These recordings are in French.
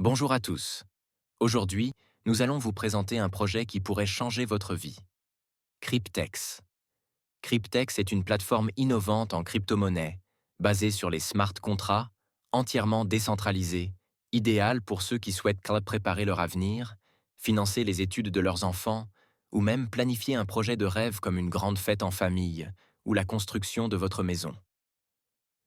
Bonjour à tous. Aujourd'hui, nous allons vous présenter un projet qui pourrait changer votre vie. Cryptex. Cryptex est une plateforme innovante en crypto-monnaie, basée sur les smart contrats, entièrement décentralisée, idéale pour ceux qui souhaitent préparer leur avenir, financer les études de leurs enfants, ou même planifier un projet de rêve comme une grande fête en famille, ou la construction de votre maison.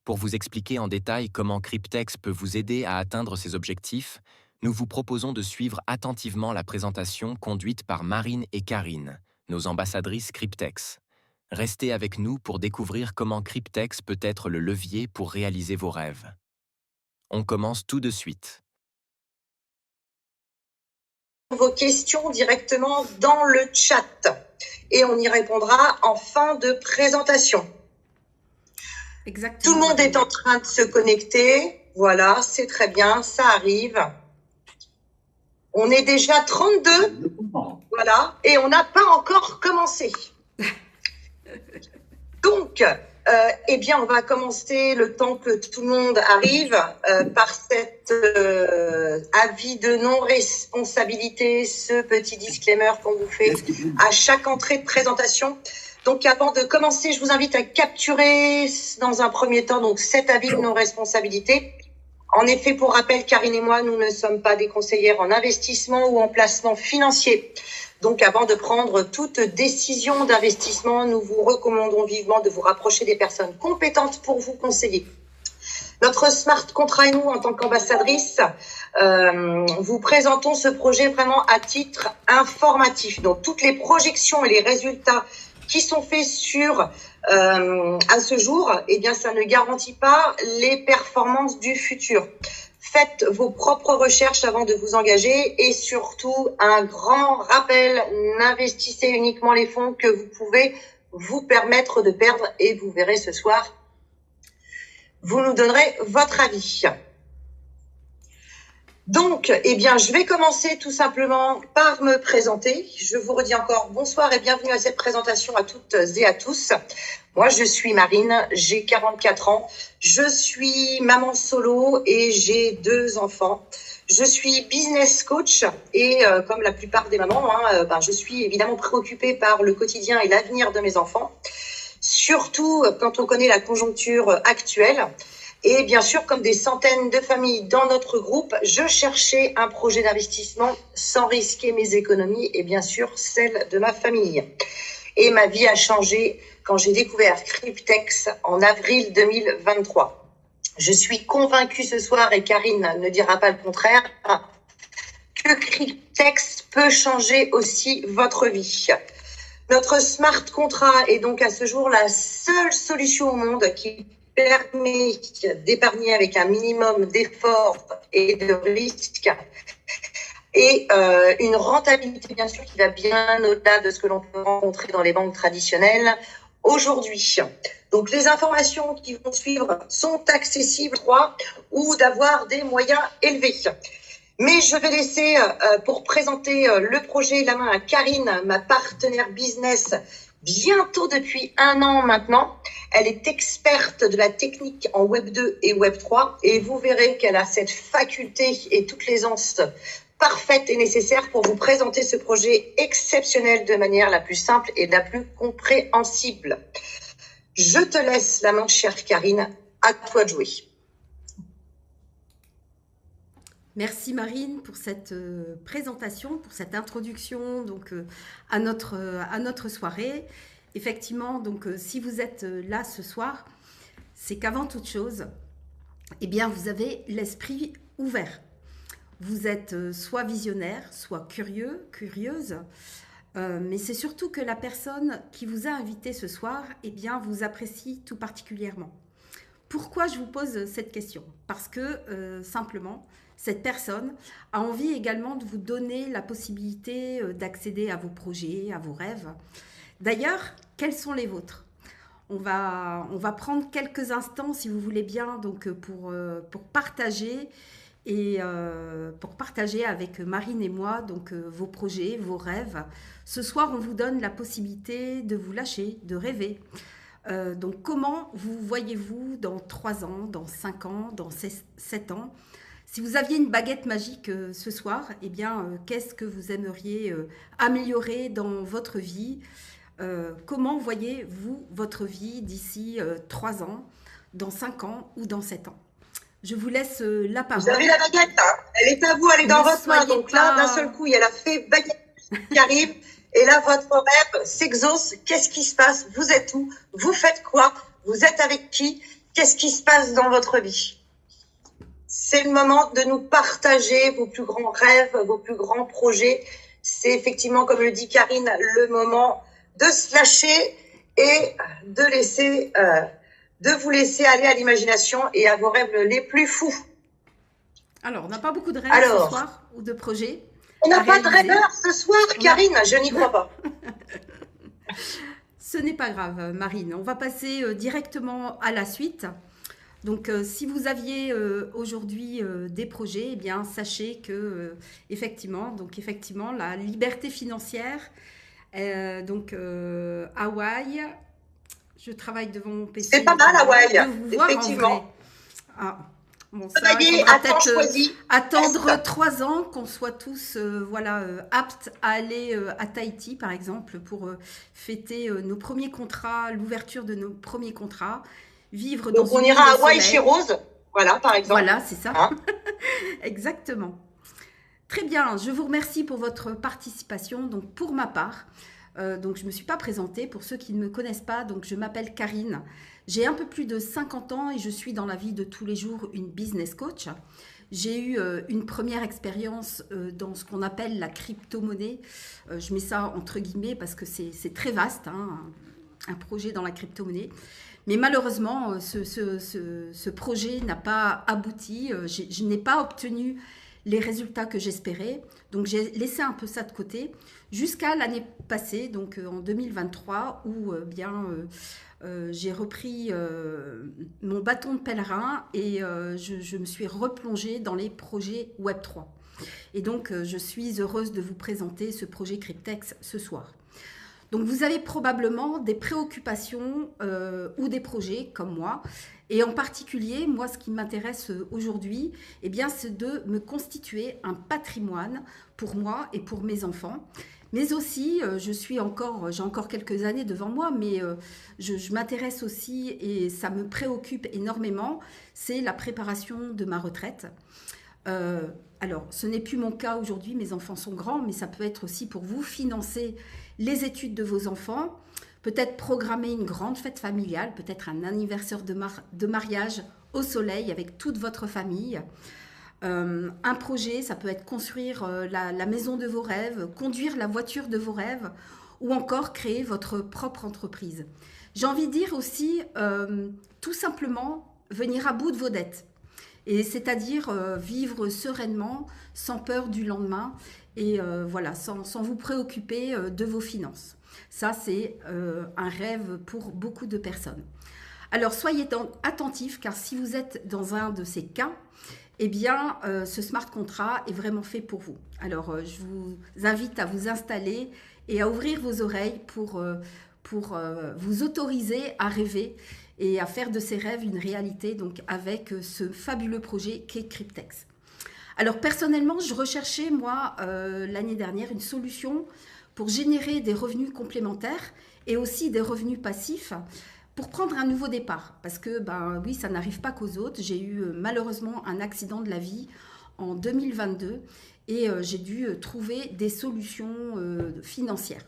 Pour vous expliquer en détail comment Cryptex peut vous aider à atteindre ces objectifs, nous vous proposons de suivre attentivement la présentation conduite par Marine et Karine, nos ambassadrices Cryptex. Restez avec nous pour découvrir comment Cryptex peut être le levier pour réaliser vos rêves. On commence tout de suite. Vos questions directement dans le chat et on y répondra en fin de présentation. Exactement. Tout le monde est en train de se connecter. Voilà, c'est très bien, ça arrive. On est déjà 32. Voilà, et on n'a pas encore commencé. Donc, eh bien, on va commencer le temps que tout le monde arrive par cet avis de non-responsabilité, ce petit disclaimer qu'on vous fait à chaque entrée de présentation. Donc, avant de commencer, je vous invite à capturer dans un premier temps donc cet avis de non-responsabilité. En effet, pour rappel, Karine et moi, nous ne sommes pas des conseillères en investissement ou en placement financier. Donc, avant de prendre toute décision d'investissement, nous vous recommandons vivement de vous rapprocher des personnes compétentes pour vous conseiller. Notre smart contrat et nous, en tant qu'ambassadrice, vous présentons ce projet vraiment à titre informatif. Donc, toutes les projections et les résultats qui sont faits sur à ce jour, eh bien, ça ne garantit pas les performances du futur. Faites vos propres recherches avant de vous engager et surtout, un grand rappel, n'investissez uniquement les fonds que vous pouvez vous permettre de perdre et vous verrez ce soir, vous nous donnerez votre avis. Donc, eh bien, je vais commencer tout simplement par me présenter. Je vous redis encore bonsoir et bienvenue à cette présentation à toutes et à tous. Moi, je suis Marine, j'ai 44 ans. Je suis maman solo et j'ai 2 enfants. Je suis business coach et comme la plupart des mamans, je suis évidemment préoccupée par le quotidien et l'avenir de mes enfants. Surtout quand on connaît la conjoncture actuelle. Et bien sûr, comme des centaines de familles dans notre groupe, je cherchais un projet d'investissement sans risquer mes économies et bien sûr celles de ma famille. Et ma vie a changé quand j'ai découvert Cryptex en avril 2023. Je suis convaincue ce soir, et Karine ne dira pas le contraire, que Cryptex peut changer aussi votre vie. Notre smart contrat est donc à ce jour la seule solution au monde qui permet d'épargner avec un minimum d'efforts et de risques et une rentabilité bien sûr qui va bien au-delà de ce que l'on peut rencontrer dans les banques traditionnelles aujourd'hui. Donc les informations qui vont suivre sont accessibles ou d'avoir des moyens élevés. Mais je vais laisser pour présenter le projet la main à Karine, ma partenaire business, bientôt depuis 1 an maintenant. Elle est experte de la technique en Web 2 et Web 3 et vous verrez qu'elle a cette faculté et toute l'aisance parfaite et nécessaire pour vous présenter ce projet exceptionnel de manière la plus simple et la plus compréhensible. Je te laisse la main, chère Karine, à toi de jouer. Merci Marine pour cette présentation, pour cette introduction donc, à notre soirée. Effectivement, donc, si vous êtes là ce soir, c'est qu'avant toute chose, eh bien, vous avez l'esprit ouvert. Vous êtes soit visionnaire, soit curieux, curieuse, mais c'est surtout que la personne qui vous a invité ce soir, eh bien, vous apprécie tout particulièrement. Pourquoi je vous pose cette question? Parce que simplement, cette personne a envie également de vous donner la possibilité d'accéder à vos projets, à vos rêves. D'ailleurs, quels sont les vôtres? On va prendre quelques instants, si vous voulez bien, donc pour partager pour partager avec Marine et moi donc vos projets, vos rêves. Ce soir, on vous donne la possibilité de vous lâcher, de rêver. Donc, comment vous voyez-vous dans 3 ans, dans 5 ans, dans 7 ans? Si vous aviez une baguette magique ce soir, eh bien, qu'est-ce que vous aimeriez améliorer dans votre vie? Comment voyez-vous votre vie d'ici 3 ans, dans 5 ans ou dans 7 ans? Je vous laisse la Vous parole. avez la baguette, hein, elle est à vous, elle est dans Ne votre main. soyez Donc là, pas- d'un seul coup, il y a la fée baguette qui arrive. Et là, votre rêve s'exauce. Qu'est-ce qui se passe? Vous êtes où? Vous faites quoi? Vous êtes avec qui? Qu'est-ce qui se passe dans votre vie? C'est le moment de nous partager vos plus grands rêves, vos plus grands projets. C'est effectivement, comme le dit Karine, le moment de se lâcher et de vous laisser aller à l'imagination et à vos rêves les plus fous. Alors, on n'a pas beaucoup de rêves Alors. ce soir ou de projets. On n'a à pas de réaliser. rêveur ce soir, Karine, je n'y crois pas. Ce n'est pas grave, Marine. On va passer directement à la suite. Donc, si vous aviez aujourd'hui des projets, eh bien, sachez que effectivement, la liberté financière, Hawaï, je travaille devant mon PC. C'est pas mal, Hawaï, de vous voir en effectivement. vrai. Ah, bon, ça, il Travailler faudra à temps peut-être, choisi. attendre Est. 3 ans qu'on soit tous aptes à aller à Tahiti, par exemple, pour fêter nos premiers contrats, l'ouverture de nos premiers contrats, vivre dans Donc on une ira île à au Hawaï soleil. chez Rose, voilà, par exemple. Voilà, c'est ça. Hein. Exactement. Très bien, je vous remercie pour votre participation. Donc, pour ma part, donc je ne me suis pas présentée. Pour ceux qui ne me connaissent pas, donc je m'appelle Karine. J'ai un peu plus de 50 ans et je suis dans la vie de tous les jours une business coach. J'ai eu une première expérience dans ce qu'on appelle la crypto-monnaie. Je mets ça entre guillemets parce que c'est très vaste, hein, un projet dans la crypto-monnaie. Mais malheureusement, ce projet n'a pas abouti. Je n'ai pas obtenu les résultats que j'espérais. Donc, j'ai laissé un peu ça de côté jusqu'à l'année passée, donc en 2023, où j'ai repris mon bâton de pèlerin et je me suis replongée dans les projets Web3. Et donc, je suis heureuse de vous présenter ce projet Cryptex ce soir. Donc, vous avez probablement des préoccupations ou des projets comme moi. Et en particulier, moi, ce qui m'intéresse aujourd'hui, eh bien, c'est de me constituer un patrimoine pour moi et pour mes enfants. Mais aussi, j'ai encore quelques années devant moi, mais je m'intéresse aussi, et ça me préoccupe énormément, c'est la préparation de ma retraite. Alors, ce n'est plus mon cas aujourd'hui, mes enfants sont grands, mais ça peut être aussi pour vous financer les études de vos enfants, peut-être programmer une grande fête familiale, peut-être un anniversaire de mariage au soleil avec toute votre famille. Un projet, ça peut être construire la maison de vos rêves, conduire la voiture de vos rêves ou encore créer votre propre entreprise. J'ai envie de dire aussi, tout simplement, venir à bout de vos dettes. Et c'est-à-dire vivre sereinement, sans peur du lendemain et voilà, sans vous préoccuper de vos finances. Ça, c'est un rêve pour beaucoup de personnes. Alors, soyez attentifs, car si vous êtes dans un de ces cas, eh bien, ce smart contract est vraiment fait pour vous. Alors, je vous invite à vous installer et à ouvrir vos oreilles pour vous autoriser à rêver et à faire de ces rêves une réalité, donc avec ce fabuleux projet qu'est Cryptex. Alors, personnellement, je recherchais, moi, l'année dernière, une solution pour générer des revenus complémentaires et aussi des revenus passifs pour prendre un nouveau départ. Parce que, oui, ça n'arrive pas qu'aux autres. J'ai eu malheureusement un accident de la vie en 2022 et j'ai dû trouver des solutions financières.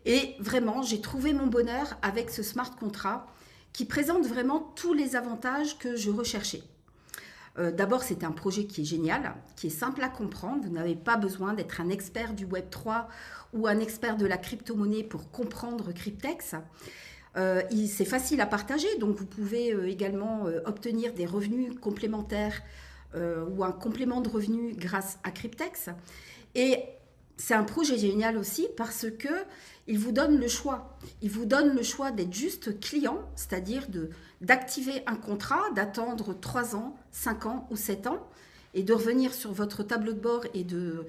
Et vraiment, j'ai trouvé mon bonheur avec ce smart contract qui présente vraiment tous les avantages que je recherchais. D'abord, c'est un projet qui est génial, qui est simple à comprendre. Vous n'avez pas besoin d'être un expert du Web3 ou un expert de la crypto-monnaie pour comprendre Cryptex. C'est facile à partager, donc vous pouvez également obtenir des revenus complémentaires ou un complément de revenus grâce à Cryptex. Et c'est un projet génial aussi parce que il vous donne le choix. Il vous donne le choix d'être juste client, c'est-à-dire d'activer un contrat, d'attendre 3 ans, 5 ans ou 7 ans et de revenir sur votre tableau de bord et de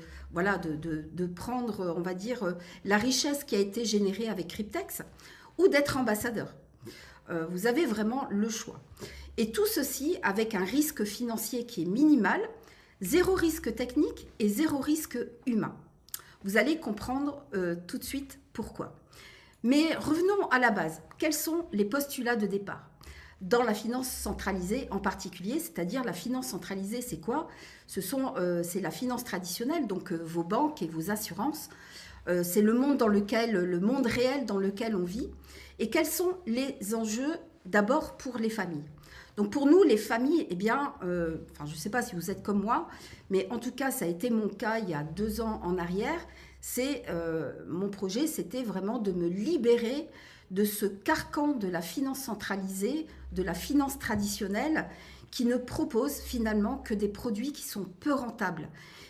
prendre, on va dire, la richesse qui a été générée avec Cryptex ou d'être ambassadeur. Vous avez vraiment le choix. Et tout ceci avec un risque financier qui est minimal Zéro risque technique et zéro risque humain. Vous allez comprendre tout de suite pourquoi. Mais revenons à la base. Quels sont les postulats de départ? Dans la finance centralisée en particulier, c'est-à-dire la finance centralisée, c'est quoi? C'est la finance traditionnelle, donc vos banques et vos assurances. C'est le monde réel dans lequel on vit. Et quels sont les enjeux d'abord pour les familles? Donc pour nous, les familles, eh bien, je ne sais pas si vous êtes comme moi, mais en tout cas, ça a été mon cas il y a 2 ans en arrière. Mon projet, c'était vraiment de me libérer de ce carcan de la finance centralisée, de la finance traditionnelle, qui ne propose finalement que des produits qui sont peu rentables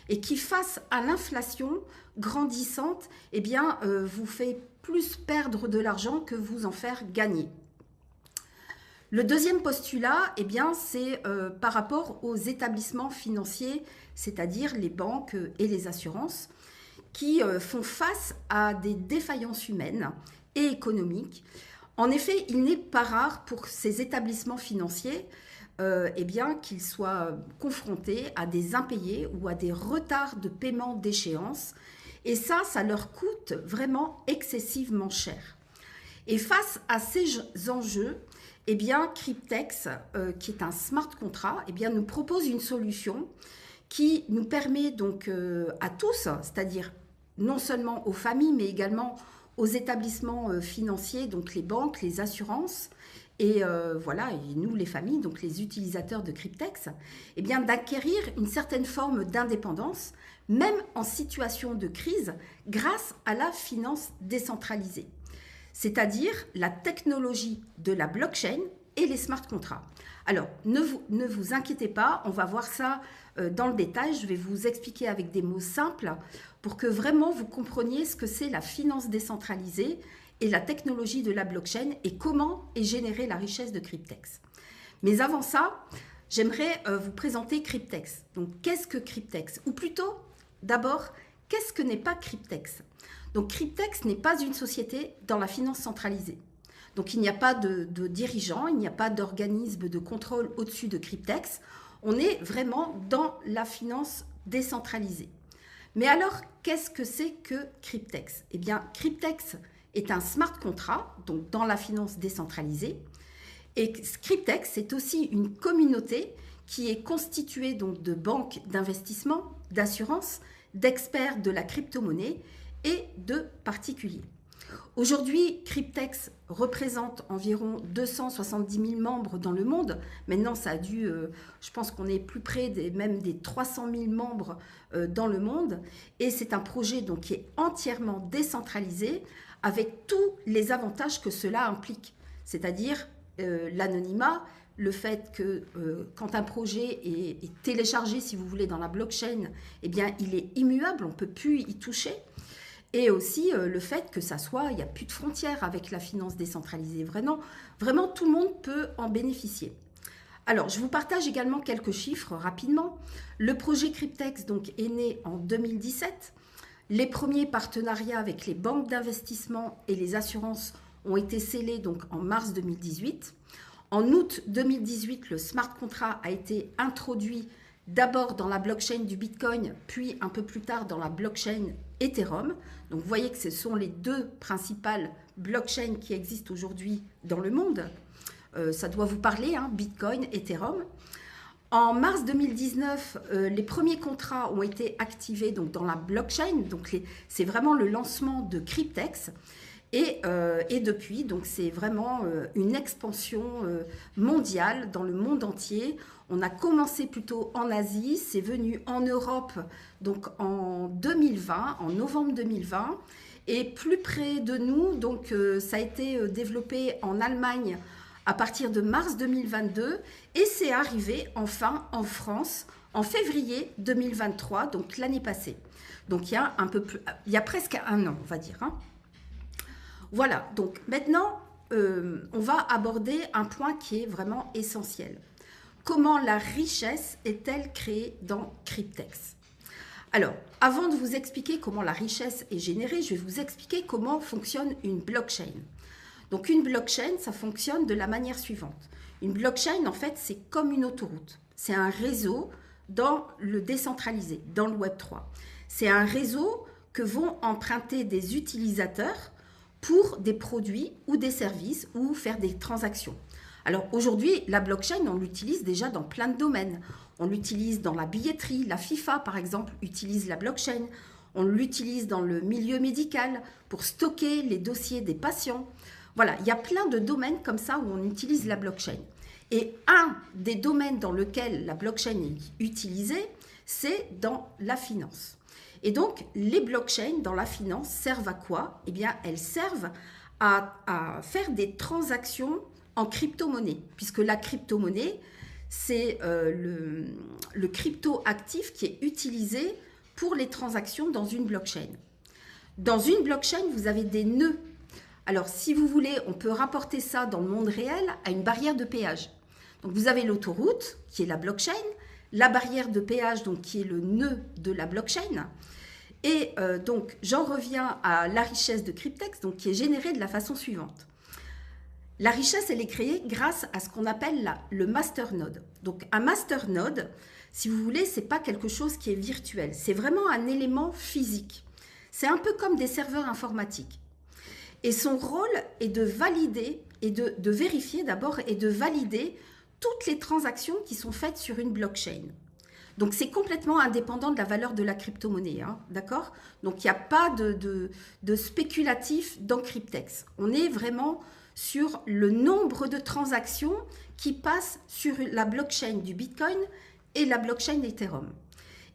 et qui, face à l'inflation grandissante, eh bien, vous fait plus perdre de l'argent que vous en faire gagner. Le deuxième postulat, eh bien, c'est par rapport aux établissements financiers, c'est-à-dire les banques et les assurances, qui font face à des défaillances humaines et économiques. En effet, il n'est pas rare pour ces établissements financiers eh bien, qu'ils soient confrontés à des impayés ou à des retards de paiement d'échéance. Et ça leur coûte vraiment excessivement cher. Et face à ces enjeux, eh bien, Cryptex, qui est un smart contract, eh bien, nous propose une solution qui nous permet donc à tous, c'est-à-dire non seulement aux familles, mais également aux établissements financiers, donc les banques, les assurances, et et nous, les familles, donc les utilisateurs de Cryptex, eh bien, d'acquérir une certaine forme d'indépendance, même en situation de crise, grâce à la finance décentralisée, c'est-à-dire la technologie de la blockchain et les smart contracts. Alors, ne vous inquiétez pas, on va voir ça dans le détail. Je vais vous expliquer avec des mots simples pour que vraiment vous compreniez ce que c'est la finance décentralisée et la technologie de la blockchain et comment est générée la richesse de Cryptex. Mais avant ça, j'aimerais vous présenter Cryptex. Donc, qu'est-ce que Cryptex? Ou plutôt, d'abord, qu'est-ce que n'est pas Cryptex? Donc, Cryptex n'est pas une société dans la finance centralisée. Donc, il n'y a pas de dirigeant, il n'y a pas d'organisme de contrôle au-dessus de Cryptex. On est vraiment dans la finance décentralisée. Mais alors, qu'est-ce que c'est que Cryptex? Eh bien, Cryptex est un smart contract, donc dans la finance décentralisée. Et Cryptex, c'est aussi une communauté qui est constituée donc de banques d'investissement, d'assurances, d'experts de la crypto-monnaie et de particuliers. Aujourd'hui, Cryptex représente environ 270 000 membres dans le monde. Maintenant, ça a dû, je pense qu'on est plus près même des 300 000 membres dans le monde. Et c'est un projet donc, qui est entièrement décentralisé avec tous les avantages que cela implique. C'est-à-dire l'anonymat, le fait que quand un projet est téléchargé, si vous voulez, dans la blockchain, eh bien, il est immuable, on ne peut plus y toucher. Et aussi le fait que il n'y a plus de frontières avec la finance décentralisée. Vraiment, tout le monde peut en bénéficier. Alors, je vous partage également quelques chiffres rapidement. Le projet Cryptex donc, est né en 2017. Les premiers partenariats avec les banques d'investissement et les assurances ont été scellés donc, en mars 2018. En août 2018, le smart contract a été introduit d'abord dans la blockchain du Bitcoin, puis un peu plus tard dans la blockchain Ethereum. Donc vous voyez que ce sont les deux principales blockchains qui existent aujourd'hui dans le monde. Ça doit vous parler, hein, Bitcoin, Ethereum. En mars 2019, les premiers contrats ont été activés donc, dans la blockchain. Donc c'est vraiment le lancement de Cryptex. Et depuis, donc c'est vraiment une expansion mondiale dans le monde entier. On a commencé plutôt en Asie, c'est venu en Europe donc en 2020, en novembre 2020. Et plus près de nous, donc ça a été développé en Allemagne à partir de mars 2022 et c'est arrivé enfin en France en février 2023, donc l'année passée. Donc il y a presque un an, on va dire. Hein. Voilà, donc maintenant, on va aborder un point qui est vraiment essentiel. Comment la richesse est-elle créée dans Cryptex? Alors, avant de vous expliquer comment la richesse est générée, je vais vous expliquer comment fonctionne une blockchain. Donc, une blockchain, ça fonctionne de la manière suivante. Une blockchain, en fait, c'est comme une autoroute. C'est un réseau dans le décentralisé, dans le Web3. C'est un réseau que vont emprunter des utilisateurs pour des produits ou des services ou faire des transactions. Alors aujourd'hui, la blockchain, on l'utilise déjà dans plein de domaines. On l'utilise dans la billetterie, la FIFA par exemple utilise la blockchain. On l'utilise dans le milieu médical pour stocker les dossiers des patients. Voilà, il y a plein de domaines comme ça où on utilise la blockchain. Et un des domaines dans lequel la blockchain est utilisée, c'est dans la finance. Et donc, les blockchains dans la finance servent à quoi? Eh bien, elles servent à faire des transactions en crypto-monnaie, puisque la crypto-monnaie, c'est le crypto-actif qui est utilisé pour les transactions dans une blockchain. Dans une blockchain, vous avez des nœuds. Alors, si vous voulez, on peut rapporter ça dans le monde réel à une barrière de péage. Donc, vous avez l'autoroute, qui est la blockchain, la barrière de péage, donc, qui est le nœud de la blockchain. Et donc, j'en reviens à la richesse de Cryptex, donc, qui est générée de la façon suivante. La richesse, elle est créée grâce à ce qu'on appelle le masternode. Donc, un masternode, si vous voulez, ce n'est pas quelque chose qui est virtuel. C'est vraiment un élément physique. C'est un peu comme des serveurs informatiques. Et son rôle est de valider et de vérifier d'abord et de valider toutes les transactions qui sont faites sur une blockchain. Donc, c'est complètement indépendant de la valeur de la crypto-monnaie, hein, d'accord? Donc, il n'y a pas de spéculatif dans Cryptex. On est vraiment sur le nombre de transactions qui passent sur la blockchain du Bitcoin et la blockchain Ethereum.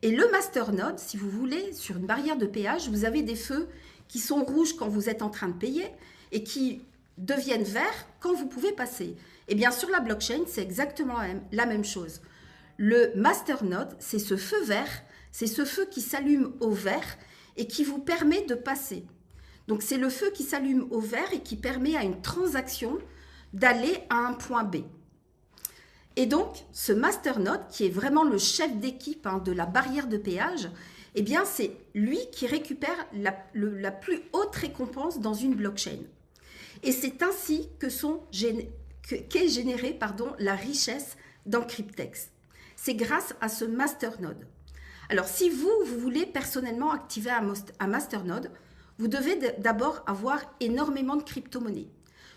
Et le masternode, si vous voulez, sur une barrière de péage, vous avez des feux qui sont rouges quand vous êtes en train de payer et qui deviennent verts quand vous pouvez passer. Et bien sur la blockchain, c'est exactement la même chose. Le masternode, c'est ce feu vert, c'est ce feu qui s'allume au vert et qui vous permet de passer. Donc c'est le feu qui s'allume au vert et qui permet à une transaction d'aller à un point B. Et donc, ce masternode, qui est vraiment le chef d'équipe de la barrière de péage, eh bien, c'est lui qui récupère la plus haute récompense dans une blockchain. Et c'est ainsi qu'est générée la richesse dans Cryptex. C'est grâce à ce masternode. Alors, si vous voulez personnellement activer un masternode, vous devez d'abord avoir énormément de crypto-monnaies.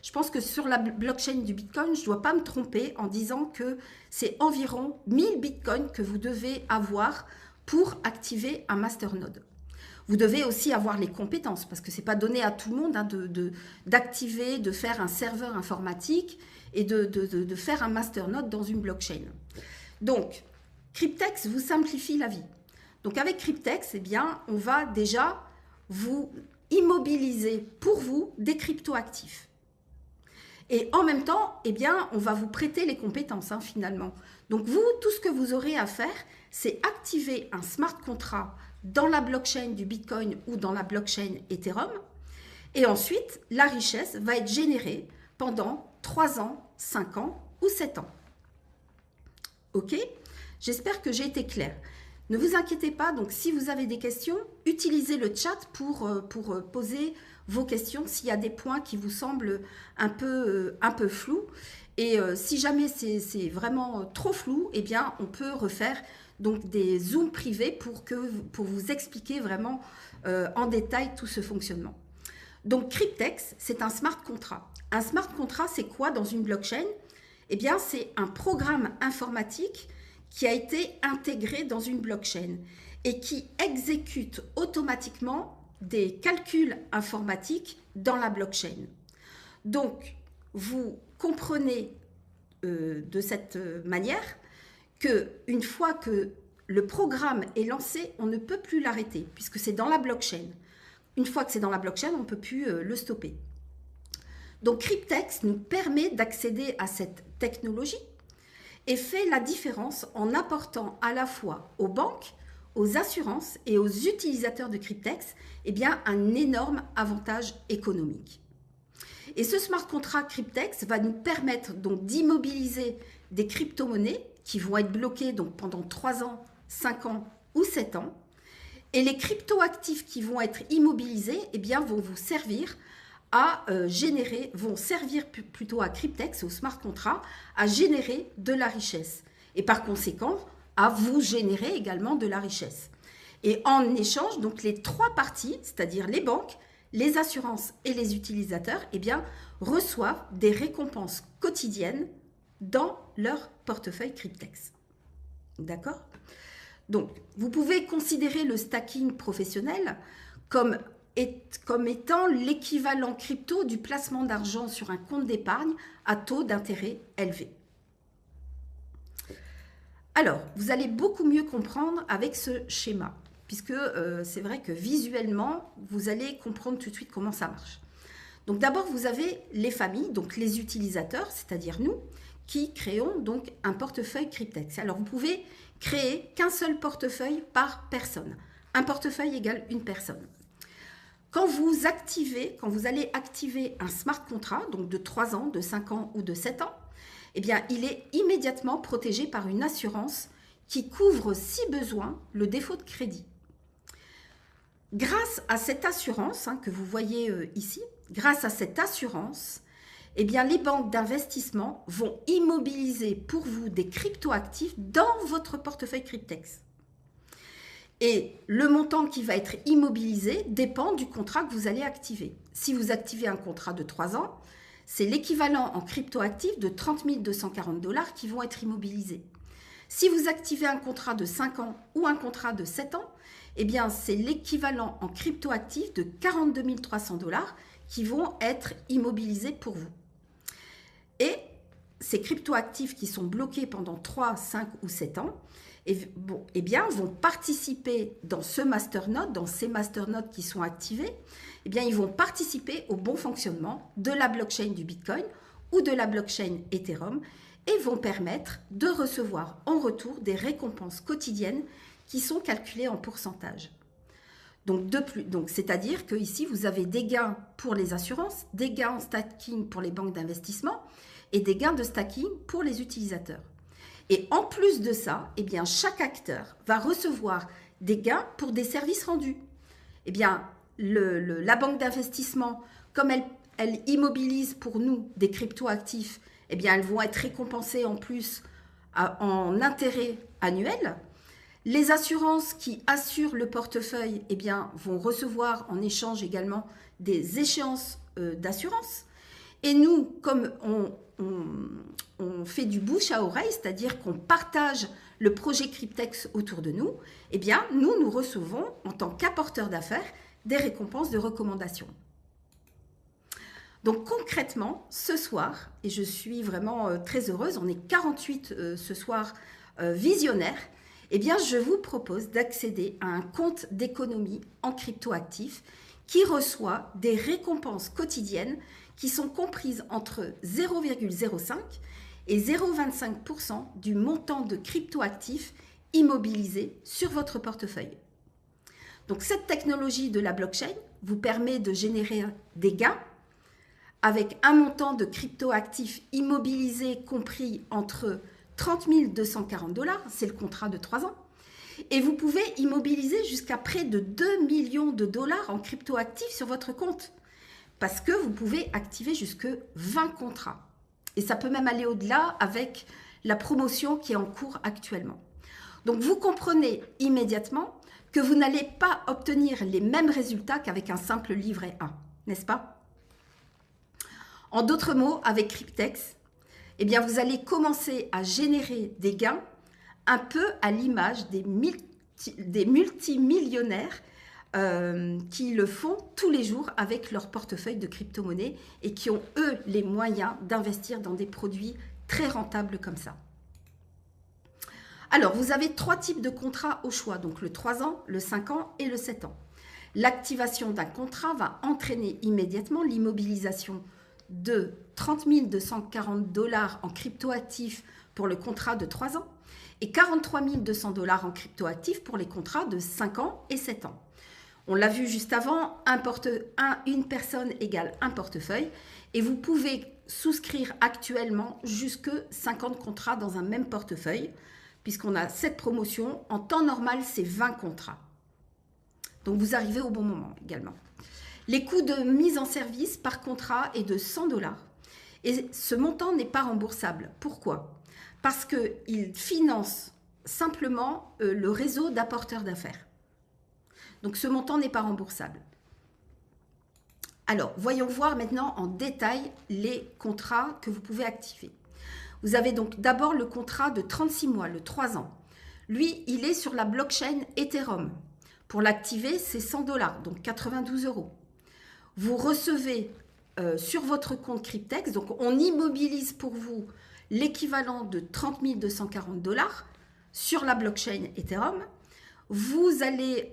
Je pense que sur la blockchain du Bitcoin, je ne dois pas me tromper en disant que c'est environ 1000 Bitcoins que vous devez avoir pour activer un masternode. Vous devez aussi avoir les compétences parce que ce n'est pas donné à tout le monde d'activer, de faire un serveur informatique et de faire un masternode dans une blockchain. Donc, Cryptex vous simplifie la vie. Donc, avec Cryptex, eh bien, on va déjà vous immobiliser pour vous des crypto-actifs. Et en même temps, eh bien, on va vous prêter les compétences finalement. Donc vous, tout ce que vous aurez à faire, c'est activer un smart contract dans la blockchain du Bitcoin ou dans la blockchain Ethereum. Et ensuite, la richesse va être générée pendant 3 ans, 5 ans ou 7 ans. Ok? J'espère que j'ai été claire. Ne vous inquiétez pas, donc si vous avez des questions, utilisez le chat pour poser vos questions s'il y a des points qui vous semblent un peu flous. Et si jamais c'est vraiment trop flou, eh bien, on peut refaire donc des zooms privés pour vous expliquer vraiment en détail tout ce fonctionnement. Donc, Cryptex, c'est un smart contract. Un smart contract, c'est quoi dans une blockchain? Eh bien, c'est un programme informatique qui a été intégré dans une blockchain et qui exécute automatiquement des calculs informatiques dans la blockchain. Donc, vous comprenez de cette manière qu'une fois que le programme est lancé, on ne peut plus l'arrêter puisque c'est dans la blockchain. Une fois que c'est dans la blockchain, on ne peut plus le stopper. Donc, Cryptex nous permet d'accéder à cette technologie et fait la différence en apportant à la fois aux banques, aux assurances et aux utilisateurs de Cryptex eh bien, un énorme avantage économique. Et ce smart contract Cryptex va nous permettre donc d'immobiliser des crypto-monnaies qui vont être bloquées donc, pendant 3 ans, 5 ans ou 7 ans. Et les crypto-actifs qui vont être immobilisés eh bien, vont vous servir vont servir plutôt à Cryptex, au smart contract, à générer de la richesse. Et par conséquent, à vous générer également de la richesse. Et en échange, donc les trois parties, c'est-à-dire les banques, les assurances et les utilisateurs, eh bien, reçoivent des récompenses quotidiennes dans leur portefeuille Cryptex. D'accord? Donc, vous pouvez considérer le stacking professionnel comme étant l'équivalent crypto du placement d'argent sur un compte d'épargne à taux d'intérêt élevé. Alors, vous allez beaucoup mieux comprendre avec ce schéma, puisque c'est vrai que visuellement, vous allez comprendre tout de suite comment ça marche. Donc d'abord, vous avez les familles, donc les utilisateurs, c'est-à-dire nous, qui créons donc un portefeuille Cryptex. Alors, vous pouvez créer qu'un seul portefeuille par personne. Un portefeuille égale une personne. Quand vous allez activer un smart contract, donc de 3 ans, de 5 ans ou de 7 ans, eh bien, il est immédiatement protégé par une assurance qui couvre, si besoin, le défaut de crédit. Grâce à cette assurance que vous voyez ici, grâce à cette assurance, eh bien, les banques d'investissement vont immobiliser pour vous des cryptoactifs dans votre portefeuille Cryptex. Et le montant qui va être immobilisé dépend du contrat que vous allez activer. Si vous activez un contrat de 3 ans, c'est l'équivalent en cryptoactifs de 30 240 $ qui vont être immobilisés. Si vous activez un contrat de 5 ans ou un contrat de 7 ans, eh bien, c'est l'équivalent en cryptoactifs de 42 300 $ qui vont être immobilisés pour vous. Et ces cryptoactifs qui sont bloqués pendant 3, 5 ou 7 ans, eh bien, vont participer dans ce masternode, dans ces masternodes qui sont activés, eh bien, ils vont participer au bon fonctionnement de la blockchain du Bitcoin ou de la blockchain Ethereum et vont permettre de recevoir en retour des récompenses quotidiennes qui sont calculées en pourcentage. Donc, c'est-à-dire que ici, vous avez des gains pour les assurances, des gains en stacking pour les banques d'investissement et des gains de stacking pour les utilisateurs. Et en plus de ça, eh bien, chaque acteur va recevoir des gains pour des services rendus. Eh bien, la banque d'investissement, comme elle immobilise pour nous des cryptoactifs, eh bien, elles vont être récompensées en plus en intérêt annuel. Les assurances qui assurent le portefeuille, eh bien, vont recevoir en échange également des échéances d'assurance. Et nous, comme on fait du bouche à oreille, c'est-à-dire qu'on partage le projet Cryptex autour de nous, eh bien, nous recevons, en tant qu'apporteurs d'affaires, des récompenses de recommandation. Donc, concrètement, ce soir, et je suis vraiment très heureuse, on est 48 ce soir visionnaires, eh bien, je vous propose d'accéder à un compte d'économie en cryptoactifs qui reçoit des récompenses quotidiennes qui sont comprises entre 0,05 et 0,25% du montant de cryptoactifs immobilisés sur votre portefeuille. Donc, cette technologie de la blockchain vous permet de générer des gains avec un montant de cryptoactifs immobilisés compris entre 30 240 $, c'est le contrat de 3 ans, et vous pouvez immobiliser jusqu'à près de 2 millions de dollars en cryptoactifs sur votre compte, parce que vous pouvez activer jusque 20 contrats. Et ça peut même aller au-delà avec la promotion qui est en cours actuellement. Donc, vous comprenez immédiatement que vous n'allez pas obtenir les mêmes résultats qu'avec un simple livret A, n'est-ce pas? En d'autres mots, avec Cryptex, eh bien, vous allez commencer à générer des gains un peu à l'image des multimillionnaires qui le font tous les jours avec leur portefeuille de crypto-monnaies et qui ont, eux, les moyens d'investir dans des produits très rentables comme ça. Alors, vous avez 3 types de contrats au choix, donc le 3 ans, le 5 ans et le 7 ans. L'activation d'un contrat va entraîner immédiatement l'immobilisation de 30 240 $ en cryptoactifs pour le contrat de 3 ans et 43 200 $ en cryptoactifs pour les contrats de 5 ans et 7 ans. On l'a vu juste avant, une personne égale un portefeuille et vous pouvez souscrire actuellement jusque 50 contrats dans un même portefeuille puisqu'on a cette promotion. En temps normal, c'est 20 contrats. Donc, vous arrivez au bon moment également. Les coûts de mise en service par contrat est de 100 $. Et ce montant n'est pas remboursable. Pourquoi? Parce qu'il finance simplement le réseau d'apporteurs d'affaires. Donc ce montant n'est pas remboursable. Alors, voyons voir maintenant en détail les contrats que vous pouvez activer. Vous avez donc d'abord le contrat de 36 mois, le 3 ans. Lui, il est sur la blockchain Ethereum. Pour l'activer, c'est 100 $, donc 92 €. Vous recevez sur votre compte Cryptex, donc on immobilise pour vous l'équivalent de 30 240 $ sur la blockchain Ethereum. Vous allez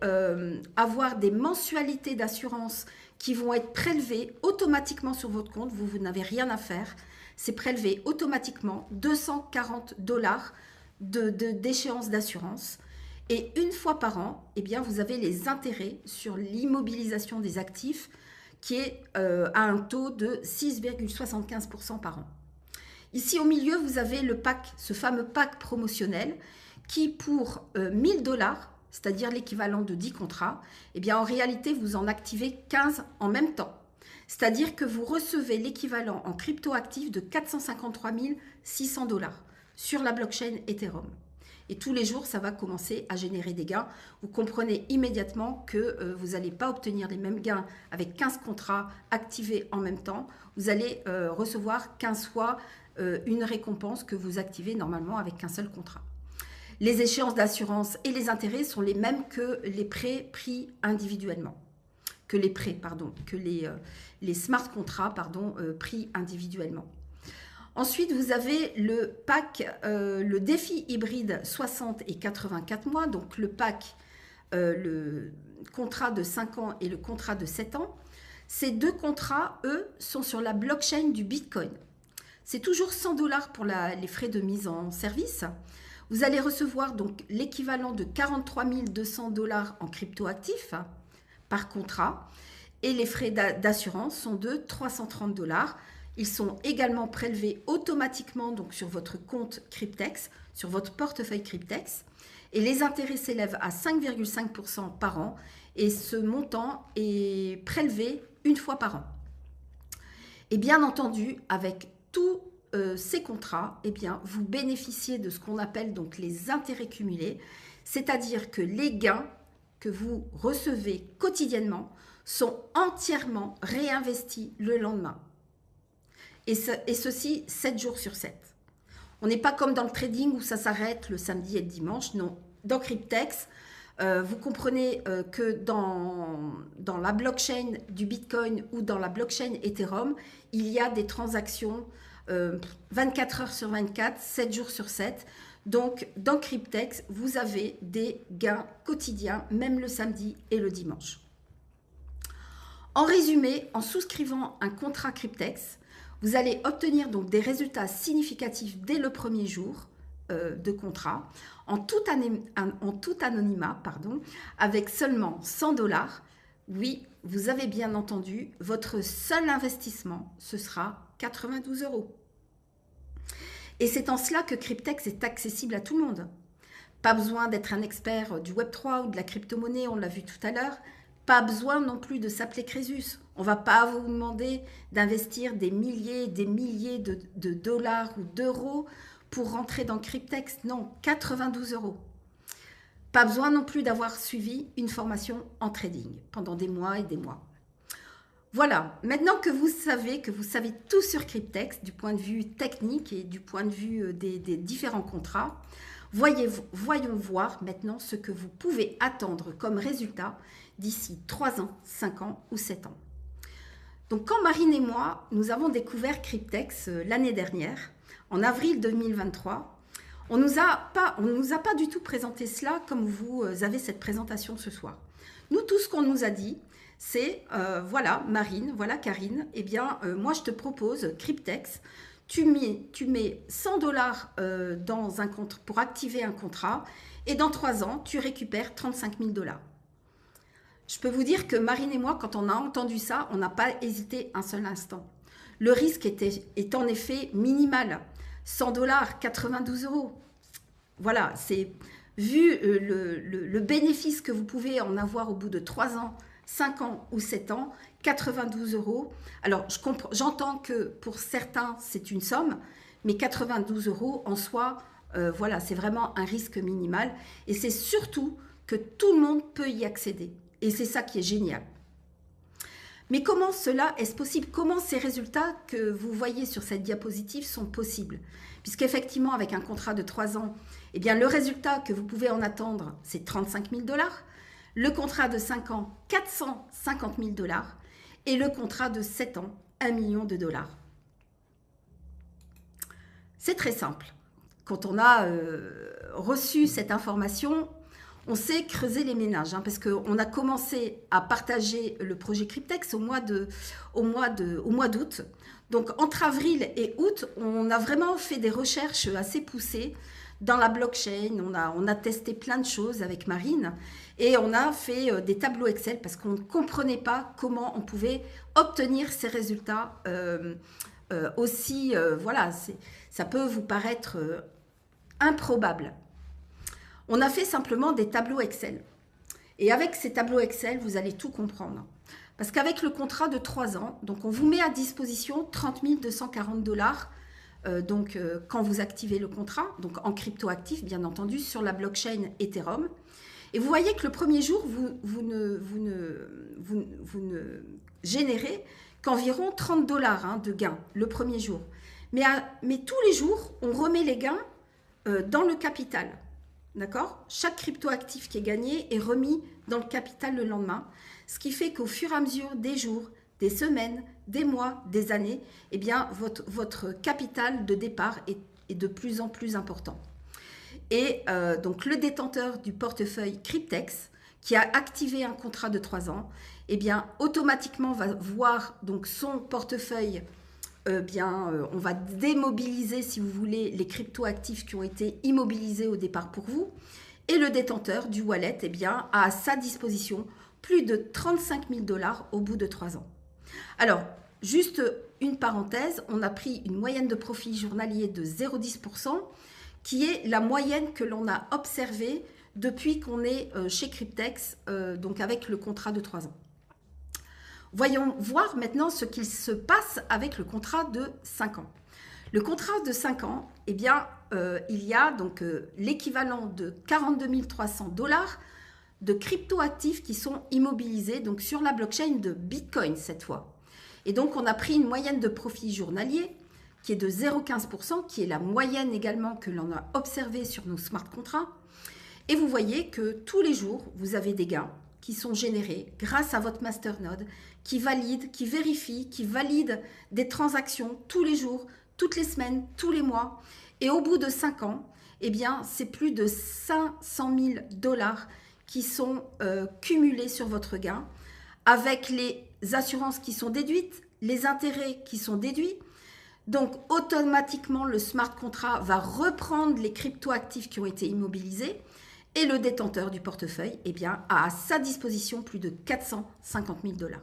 avoir des mensualités d'assurance qui vont être prélevées automatiquement sur votre compte. Vous n'avez rien à faire. C'est prélevé automatiquement 240 $ d'échéance d'assurance. Et une fois par an, eh bien, vous avez les intérêts sur l'immobilisation des actifs qui est à un taux de 6,75% par an. Ici au milieu, vous avez le pack, ce fameux pack promotionnel qui pour 1000 $, c'est-à-dire l'équivalent de 10 contrats, eh bien en réalité, vous en activez 15 en même temps. C'est-à-dire que vous recevez l'équivalent en crypto-actifs de 453 600 $ sur la blockchain Ethereum. Et tous les jours, ça va commencer à générer des gains. Vous comprenez immédiatement que vous n'allez pas obtenir les mêmes gains avec 15 contrats activés en même temps. Vous allez recevoir 15 fois une récompense que vous activez normalement avec qu'un seul contrat. Les échéances d'assurance et les intérêts sont les mêmes que les prêts pris individuellement. Que les smart contrats pris individuellement. Ensuite, vous avez le pack, le défi hybride 60 et 84 mois, donc le pack, le contrat de 5 ans et le contrat de 7 ans. Ces deux contrats, eux, sont sur la blockchain du Bitcoin. C'est toujours 100 $ pour les frais de mise en service. Vous allez recevoir donc l'équivalent de 43 200 $ en crypto-actifs par contrat et les frais d'assurance sont de 330 $. Ils sont également prélevés automatiquement donc sur votre compte Cryptex, sur votre portefeuille Cryptex et les intérêts s'élèvent à 5,5% par an et ce montant est prélevé une fois par an. Et bien entendu, avec tous ces contrats, eh bien, vous bénéficiez de ce qu'on appelle donc les intérêts cumulés, c'est-à-dire que les gains que vous recevez quotidiennement sont entièrement réinvestis le lendemain. Et ceci 7 jours sur 7. On n'est pas comme dans le trading où ça s'arrête le samedi et le dimanche. Non, dans Cryptex, vous comprenez que dans la blockchain du Bitcoin ou dans la blockchain Ethereum, il y a des transactions 24 heures sur 24, 7 jours sur 7. Donc, dans Cryptex, vous avez des gains quotidiens, même le samedi et le dimanche. En résumé, en souscrivant un contrat Cryptex, vous allez obtenir donc des résultats significatifs dès le premier jour de contrat, en tout anonymat, avec seulement 100 $. Oui, vous avez bien entendu, votre seul investissement, ce sera 92 €. Et c'est en cela que Cryptex est accessible à tout le monde. Pas besoin d'être un expert du Web3 ou de la crypto-monnaie, on l'a vu tout à l'heure. Pas besoin non plus de s'appeler Crésus. On ne va pas vous demander d'investir des milliers et des milliers de dollars ou d'euros pour rentrer dans Cryptex. Non, 92 €. Pas besoin non plus d'avoir suivi une formation en trading pendant des mois et des mois. Voilà, maintenant que vous savez tout sur Cryptex du point de vue technique et du point de vue des différents contrats, voyons voir maintenant ce que vous pouvez attendre comme résultat d'ici 3 ans, 5 ans ou 7 ans. Donc quand Marine et moi, nous avons découvert Cryptex l'année dernière, en avril 2023, on nous a pas du tout présenté cela comme vous avez cette présentation ce soir. Nous, tout ce qu'on nous a dit, c'est voilà Marine, voilà Karine, eh bien moi je te propose Cryptex, tu mets 100 $ dans un compte pour activer un contrat et dans 3 ans, tu récupères 35 000 $. Je peux vous dire que Marine et moi, quand on a entendu ça, on n'a pas hésité un seul instant. Le risque est en effet minimal. 100 $, 92 €. Voilà, c'est vu le bénéfice que vous pouvez en avoir au bout de 3 ans, 5 ans ou 7 ans, 92 €. Alors, j'entends que pour certains, c'est une somme, mais 92 € en soi, Voilà, c'est vraiment un risque minimal. Et c'est surtout que tout le monde peut y accéder. Et c'est ça qui est génial. Mais comment cela est-ce possible? Comment ces résultats que vous voyez sur cette diapositive sont possibles? Puisqu'effectivement, avec un contrat de 3 ans, eh bien, le résultat que vous pouvez en attendre, c'est 35 000 $. Le contrat de 5 ans, 450 000 $. Et le contrat de 7 ans, 1 million de $. C'est très simple. Quand on a reçu cette information, on s'est creusé les méninges, hein, parce qu'on a commencé à partager le projet Cryptex au mois d'août. Donc, entre avril et août, on a vraiment fait des recherches assez poussées dans la blockchain. On a testé plein de choses avec Marine et on a fait des tableaux Excel parce qu'on ne comprenait pas comment on pouvait obtenir ces résultats aussi. Voilà, ça peut vous paraître improbable. On a fait simplement des tableaux Excel. Et avec ces tableaux Excel, vous allez tout comprendre. Parce qu'avec le contrat de 3 ans, donc on vous met à disposition 30 240 $, quand vous activez le contrat, donc en crypto-actif, bien entendu, sur la blockchain Ethereum. Et vous voyez que le premier jour, vous ne générez qu'environ 30 $ de gains, le premier jour. Mais tous les jours, on remet les gains dans le capital. D'accord? Chaque crypto-actif qui est gagné est remis dans le capital le lendemain. Ce qui fait qu'au fur et à mesure des jours, des semaines, des mois, des années, eh bien, votre capital de départ est de plus en plus important. Et donc, le détenteur du portefeuille Cryptex, qui a activé un contrat de 3 ans, eh bien, automatiquement va voir donc, son portefeuille. On va démobiliser, si vous voulez, les crypto-actifs qui ont été immobilisés au départ pour vous. Et le détenteur du wallet eh bien, a à sa disposition plus de 35 000 $ au bout de 3 ans. Alors, juste une parenthèse, on a pris une moyenne de profit journalier de 0,10%, qui est la moyenne que l'on a observée depuis qu'on est chez Cryptex, donc avec le contrat de 3 ans. Voyons voir maintenant ce qu'il se passe avec le contrat de 5 ans. Le contrat de 5 ans, eh bien, il y a donc l'équivalent de 42 300 $ de crypto-actifs qui sont immobilisés donc sur la blockchain de Bitcoin cette fois. Et donc, on a pris une moyenne de profit journalier qui est de 0,15%, qui est la moyenne également que l'on a observée sur nos smart contracts. Et vous voyez que tous les jours, vous avez des gains qui sont générés grâce à votre masternode, qui valide, qui vérifie, qui valide des transactions tous les jours, toutes les semaines, tous les mois. Et au bout de 5 ans, eh bien, c'est plus de 500 000 $ qui sont cumulés sur votre gain, avec les assurances qui sont déduites, les intérêts qui sont déduits. Donc, automatiquement, le smart contract va reprendre les crypto-actifs qui ont été immobilisés et le détenteur du portefeuille eh bien, a à sa disposition plus de 450 000 $.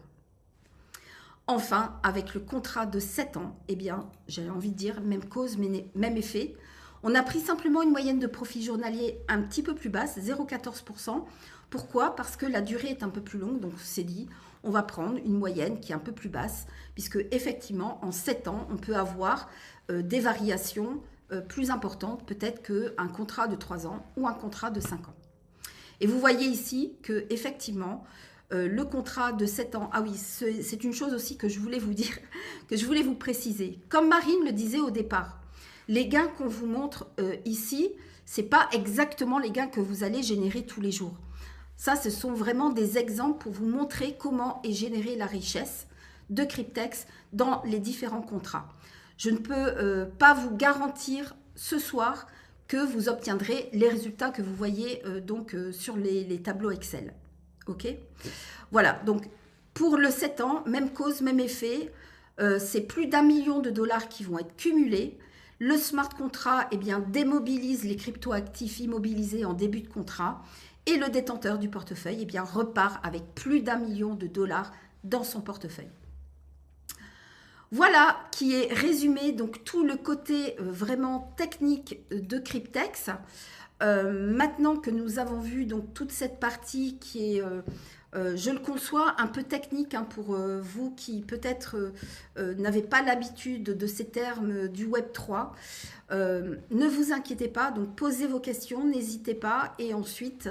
Enfin, avec le contrat de 7 ans, eh bien, j'avais envie de dire même cause, mais même effet. On a pris simplement une moyenne de profit journalier un petit peu plus basse, 0,14%. Pourquoi? Parce que la durée est un peu plus longue, donc c'est dit, on va prendre une moyenne qui est un peu plus basse, puisque effectivement, en 7 ans, on peut avoir des variations plus importantes, peut-être qu'un contrat de 3 ans ou un contrat de 5 ans. Et vous voyez ici que effectivement, le contrat de 7 ans, ah oui, c'est une chose aussi que je voulais vous dire, que je voulais vous préciser. Comme Marine le disait au départ, les gains qu'on vous montre ici, ce n'est pas exactement les gains que vous allez générer tous les jours. Ça, ce sont vraiment des exemples pour vous montrer comment est générée la richesse de Cryptex dans les différents contrats. Je ne peux pas vous garantir ce soir que vous obtiendrez les résultats que vous voyez sur les tableaux Excel. Ok? Voilà, donc pour le 7 ans, même cause, même effet, c'est plus d'1 million de $ qui vont être cumulés. Le smart contract eh bien, démobilise les crypto-actifs immobilisés en début de contrat et le détenteur du portefeuille eh bien, repart avec plus d'1 million de $ dans son portefeuille. Voilà qui est résumé donc tout le côté vraiment technique de Cryptex. Maintenant que nous avons vu donc toute cette partie qui est Je le conçois un peu technique hein, pour vous qui peut-être n'avez pas l'habitude de ces termes du Web 3. Ne vous inquiétez pas, donc posez vos questions, n'hésitez pas et ensuite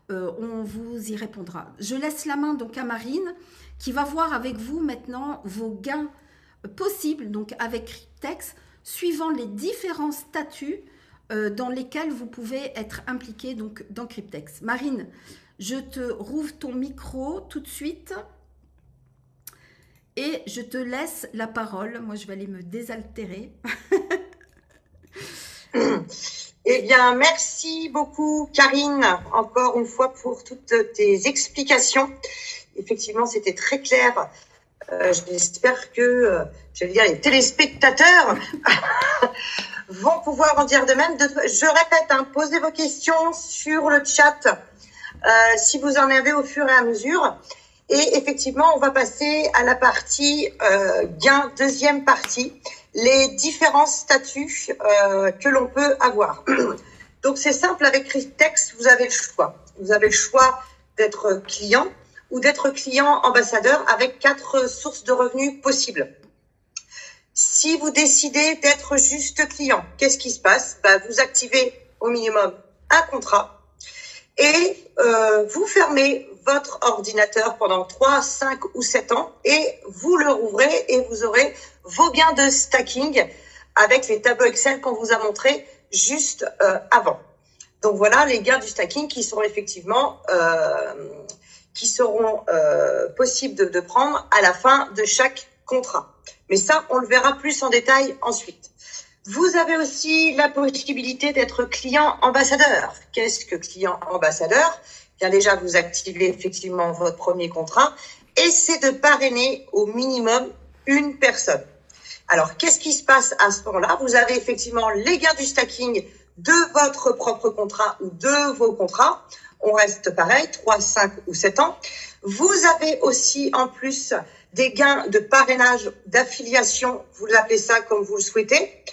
on vous y répondra. Je laisse la main donc à Marine qui va voir avec vous maintenant vos gains possibles donc avec Cryptex suivant les différents statuts dans lesquels vous pouvez être impliqué donc dans Cryptex. Marine, je te rouvre ton micro tout de suite et je te laisse la parole. Moi, je vais aller me désaltérer. Eh bien, merci beaucoup, Karine, encore une fois pour toutes tes explications. Effectivement, c'était très clair. J'espère que, j'allais dire, les téléspectateurs vont pouvoir en dire de même. Je répète, hein, posez vos questions sur le chat si vous en avez au fur et à mesure. Et effectivement, on va passer à la partie gain, deuxième partie, les différents statuts que l'on peut avoir. Donc, c'est simple, avec Cryptex, vous avez le choix. Vous avez le choix d'être client ou d'être client ambassadeur avec 4 sources de revenus possibles. Si vous décidez d'être juste client, qu'est-ce qui se passe? Vous activez au minimum un contrat et vous fermez votre ordinateur pendant 3, 5 ou 7 ans et vous le rouvrez et vous aurez vos gains de stacking avec les tableaux Excel qu'on vous a montrés juste avant. Donc voilà les gains du stacking qui seront effectivement possibles de prendre à la fin de chaque contrat. Mais ça, on le verra plus en détail ensuite. Vous avez aussi la possibilité d'être client ambassadeur. Qu'est-ce que client ambassadeur? Bien déjà, vous activez effectivement votre premier contrat et c'est de parrainer au minimum une personne. Alors, qu'est-ce qui se passe à ce moment-là? Vous avez effectivement les gains du stacking de votre propre contrat ou de vos contrats. On reste pareil, 3, 5 ou 7 ans. Vous avez aussi en plus des gains de parrainage, d'affiliation, vous l'appelez ça comme vous le souhaitez.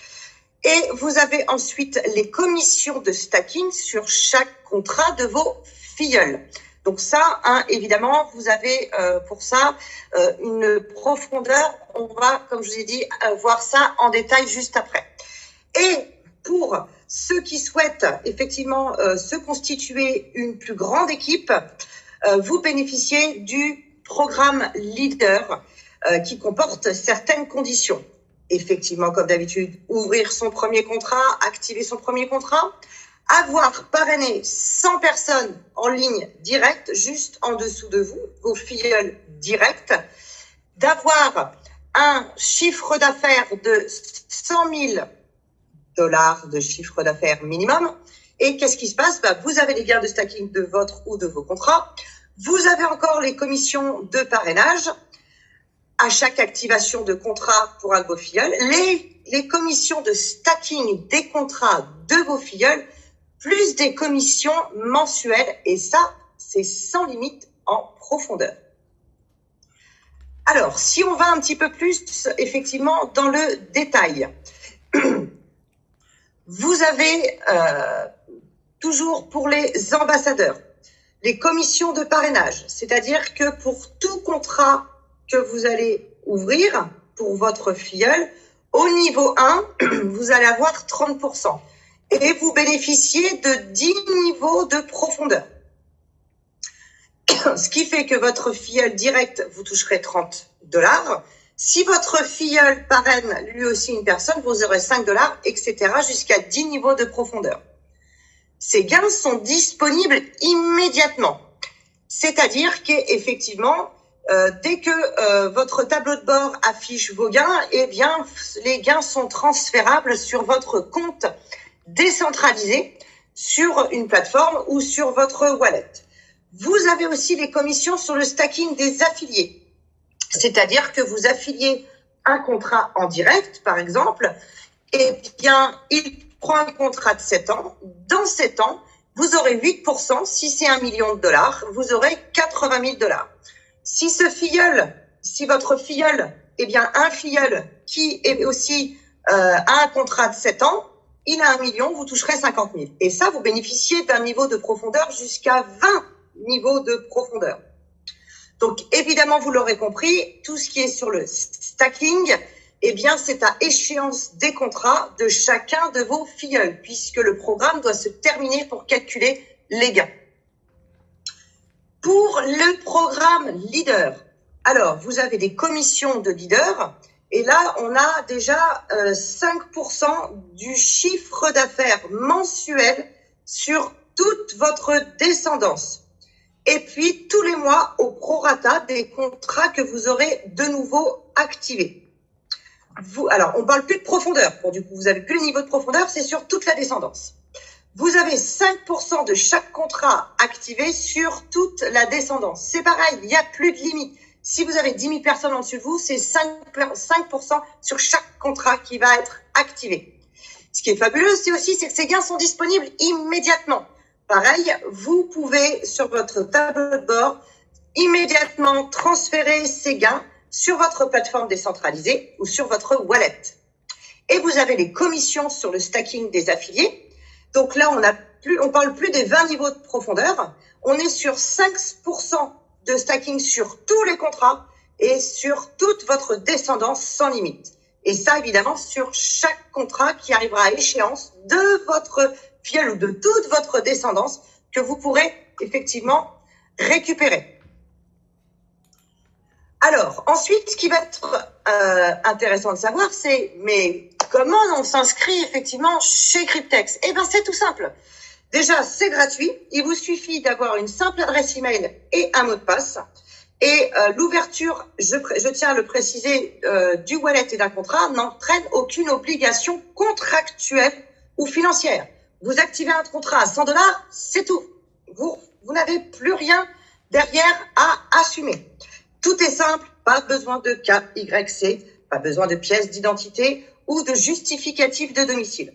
Et vous avez ensuite les commissions de stacking sur chaque contrat de vos filleuls. Donc ça, hein, évidemment, vous avez pour ça une profondeur. On va, comme je vous ai dit, voir ça en détail juste après. Et pour ceux qui souhaitent effectivement se constituer une plus grande équipe, vous bénéficiez du programme Leader qui comporte certaines conditions. Effectivement, comme d'habitude, ouvrir son premier contrat, activer son premier contrat, avoir parrainé 100 personnes en ligne directe, juste en dessous de vous, vos filleuls directs, d'avoir un chiffre d'affaires de 100 000 $ de chiffre d'affaires minimum. Et qu'est-ce qui se passe? Vous avez les gains de stacking de votre ou de vos contrats. Vous avez encore les commissions de parrainage à chaque activation de contrat pour un de vos filleuls, les commissions de stacking des contrats de vos filleuls, plus des commissions mensuelles. Et ça, c'est sans limite en profondeur. Alors, si on va un petit peu plus, effectivement, dans le détail, vous avez toujours pour les ambassadeurs, les commissions de parrainage, c'est-à-dire que pour tout contrat que vous allez ouvrir pour votre filleul, au niveau 1, vous allez avoir 30%. Et vous bénéficiez de 10 niveaux de profondeur. Ce qui fait que votre filleul direct, vous toucherez 30 $. Si votre filleul parraine lui aussi une personne, vous aurez 5 $, etc. jusqu'à 10 niveaux de profondeur. Ces gains sont disponibles immédiatement. C'est-à-dire qu'effectivement, dès que votre tableau de bord affiche vos gains, eh bien, les gains sont transférables sur votre compte décentralisé, sur une plateforme ou sur votre wallet. Vous avez aussi les commissions sur le stacking des affiliés. C'est-à-dire que vous affiliez un contrat en direct, par exemple, eh bien, il prend un contrat de 7 ans. Dans 7 ans, vous aurez 8%. Si c'est $1 million, vous aurez 80 000 $. Si votre filleul, eh bien, un filleul qui est aussi a un contrat de 7 ans, il a 1 million, vous toucherez 50 000. Et ça, vous bénéficiez d'un niveau de profondeur jusqu'à 20 niveaux de profondeur. Donc, évidemment, vous l'aurez compris, tout ce qui est sur le stacking, eh bien, c'est à échéance des contrats de chacun de vos filleuls, puisque le programme doit se terminer pour calculer les gains. Pour le programme leader, alors, vous avez des commissions de leader, et là, on a déjà 5% du chiffre d'affaires mensuel sur toute votre descendance. Et puis, tous les mois, au prorata des contrats que vous aurez de nouveau activés. Alors, on parle plus de profondeur. Bon, du coup, vous avez plus le niveau de profondeur, c'est sur toute la descendance. Vous avez 5% de chaque contrat activé sur toute la descendance. C'est pareil, il n'y a plus de limite. Si vous avez 10 000 personnes en dessus de vous, c'est 5% sur chaque contrat qui va être activé. Ce qui est fabuleux, c'est que ces gains sont disponibles immédiatement. Pareil, vous pouvez, sur votre tableau de bord, immédiatement transférer ces gains sur votre plateforme décentralisée ou sur votre wallet. Et vous avez les commissions sur le stacking des affiliés. Donc là, on parle plus des 20 niveaux de profondeur. On est sur 5% de stacking sur tous les contrats et sur toute votre descendance sans limite. Et ça, évidemment, sur chaque contrat qui arrivera à échéance de votre filleul ou de toute votre descendance que vous pourrez effectivement récupérer. Alors, ensuite, ce qui va être intéressant de savoir, c'est mais comment on s'inscrit effectivement chez Cryptex? Eh bien, c'est tout simple. Déjà, c'est gratuit. Il vous suffit d'avoir une simple adresse email et un mot de passe. Et l'ouverture, je tiens à le préciser, du wallet et d'un contrat n'entraîne aucune obligation contractuelle ou financière. Vous activez un contrat à 100 $, c'est tout. Vous n'avez plus rien derrière à assumer. Tout est simple, pas besoin de KYC, pas besoin de pièce d'identité ou de justificatif de domicile.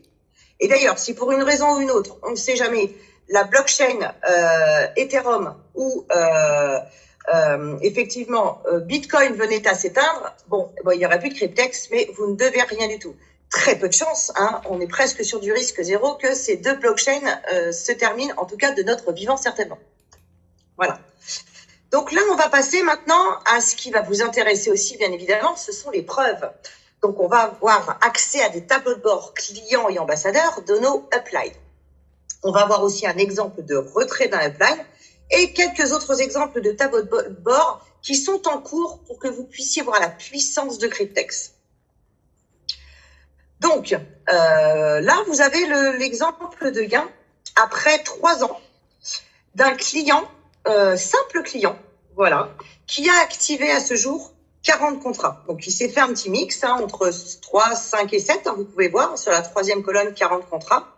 Et d'ailleurs, si pour une raison ou une autre, on ne sait jamais, la blockchain Ethereum ou effectivement Bitcoin venait à s'éteindre, il n'y aurait plus de Cryptex, mais vous ne devez rien du tout. Très peu de chance, hein, on est presque sur du risque zéro que ces deux blockchains se terminent, en tout cas de notre vivant certainement. Voilà. Donc là, on va passer maintenant à ce qui va vous intéresser aussi, bien évidemment, ce sont les preuves. Donc, on va avoir accès à des tableaux de bord clients et ambassadeurs de nos uplines. On va avoir aussi un exemple de retrait d'un upline et quelques autres exemples de tableaux de bord qui sont en cours pour que vous puissiez voir la puissance de Cryptex. Donc, là, vous avez l'exemple de gain après 3 ans d'un client, simple client, voilà, qui a activé à ce jour 40 contrats. Donc, il s'est fait un petit mix entre 3, 5 et 7. Vous pouvez voir sur la 3e colonne 40 contrats.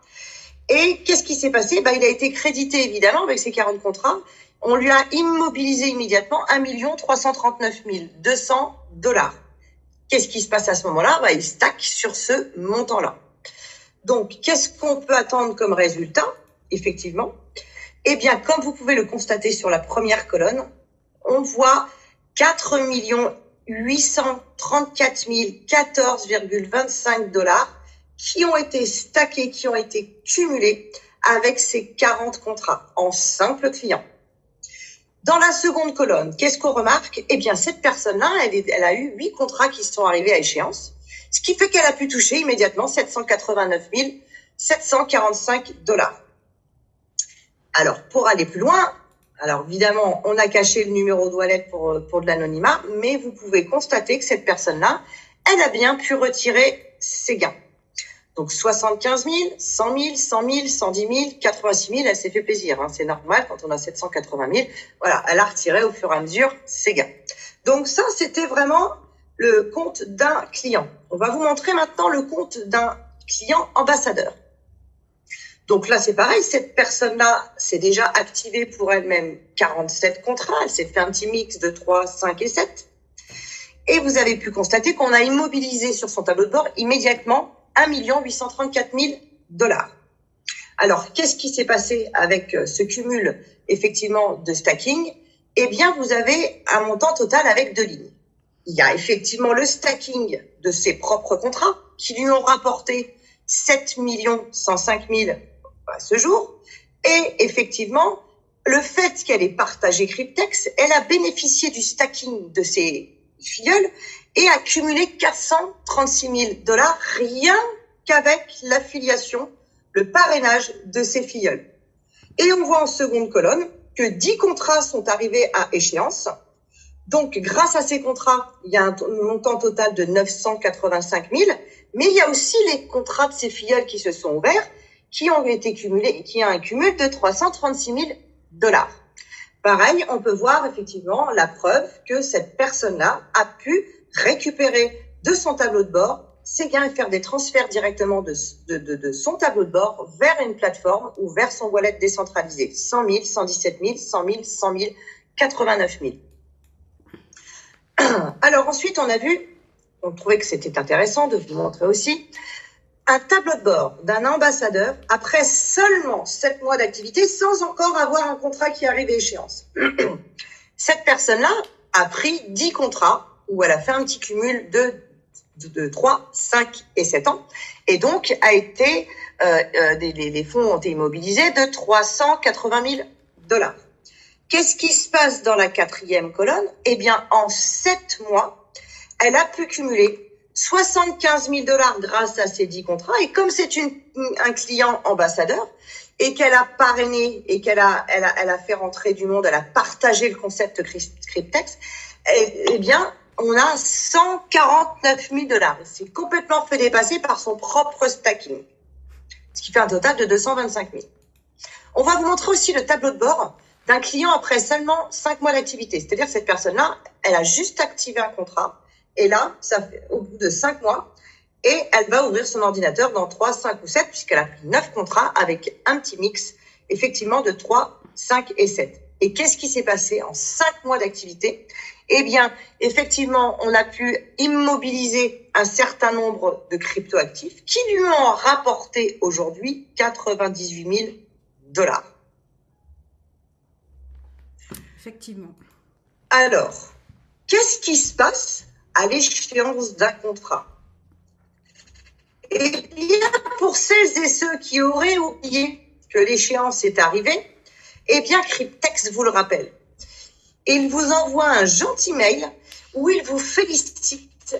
Et qu'est-ce qui s'est passé? Il a été crédité évidemment avec ces 40 contrats. On lui a immobilisé immédiatement 1 339 200 $. Qu'est-ce qui se passe à ce moment-là? Il stack sur ce montant-là. Donc, qu'est-ce qu'on peut attendre comme résultat? Effectivement, eh bien, comme vous pouvez le constater sur la première colonne, on voit 4 834 014,25 $ qui ont été stackés, qui ont été cumulés avec ces 40 contrats en simple client. Dans la seconde colonne, qu'est-ce qu'on remarque? Eh bien, cette personne-là, elle a eu 8 contrats qui sont arrivés à échéance, ce qui fait qu'elle a pu toucher immédiatement 789 745 $. Alors, pour aller plus loin, alors évidemment, on a caché le numéro de wallet pour de l'anonymat, mais vous pouvez constater que cette personne-là, elle a bien pu retirer ses gains. Donc 75 000, 100 000, 100 000, 110 000, 86 000, elle s'est fait plaisir. C'est normal quand on a 780 000. Voilà, elle a retiré au fur et à mesure ses gains. Donc ça, c'était vraiment le compte d'un client. On va vous montrer maintenant le compte d'un client ambassadeur. Donc là, c'est pareil, cette personne-là s'est déjà activée pour elle-même 47 contrats. Elle s'est fait un petit mix de 3, 5 et 7. Et vous avez pu constater qu'on a immobilisé sur son tableau de bord immédiatement 1 834 000 $. Alors, qu'est-ce qui s'est passé avec ce cumul, effectivement, de stacking? Eh bien, vous avez un montant total avec 2 lignes. Il y a effectivement le stacking de ses propres contrats qui lui ont rapporté 7 105 000 à ce jour. Et effectivement, le fait qu'elle ait partagé Cryptex, elle a bénéficié du stacking de ses filleuls et a cumulé 436 000 $ rien qu'avec l'affiliation, le parrainage de ses filleuls. Et on voit en seconde colonne que 10 contrats sont arrivés à échéance. Donc, grâce à ces contrats, il y a un montant total de 985 000, mais il y a aussi les contrats de ces filleuls qui se sont ouverts, qui ont été cumulés, qui ont un cumul de 336 000 $. Pareil, on peut voir effectivement la preuve que cette personne-là a pu récupérer de son tableau de bord ses gains et faire des transferts directement de son tableau de bord vers une plateforme ou vers son wallet décentralisé. 100 000, 117 000, 100 000, 100 000, 89 000. Alors ensuite, on trouvait que c'était intéressant de vous montrer aussi un tableau de bord d'un ambassadeur après seulement 7 mois d'activité sans encore avoir un contrat qui arrive à échéance. Cette personne-là a pris 10 contrats où elle a fait un petit cumul de 3, 5 et 7 ans. Et donc, les fonds ont été immobilisés de 380 000 $. Qu'est-ce qui se passe dans la 4e colonne? Eh bien, en 7 mois, elle a pu cumuler 75 000 $ grâce à ces 10 contrats. Et comme c'est un client ambassadeur et qu'elle a parrainé et qu'elle a fait rentrer du monde, elle a partagé le concept Cryptex, eh bien, on a 149 000 $. C'est complètement fait dépasser par son propre stacking, ce qui fait un total de 225 000. On va vous montrer aussi le tableau de bord d'un client après seulement 5 mois d'activité. C'est-à-dire que cette personne-là, elle a juste activé un contrat. Et là, ça fait au bout de 5 mois, et elle va ouvrir son ordinateur dans 3, 5 ou 7, puisqu'elle a pris 9 contrats avec un petit mix, effectivement, de 3, 5 et 7. Et qu'est-ce qui s'est passé en 5 mois d'activité? Eh bien, effectivement, on a pu immobiliser un certain nombre de cryptoactifs qui lui ont rapporté aujourd'hui 98 000 $. Effectivement. Alors, qu'est-ce qui se passe à l'échéance d'un contrat? Eh bien, pour celles et ceux qui auraient oublié que l'échéance est arrivée, eh bien, Cryptex vous le rappelle. Et il vous envoie un gentil mail où il vous félicite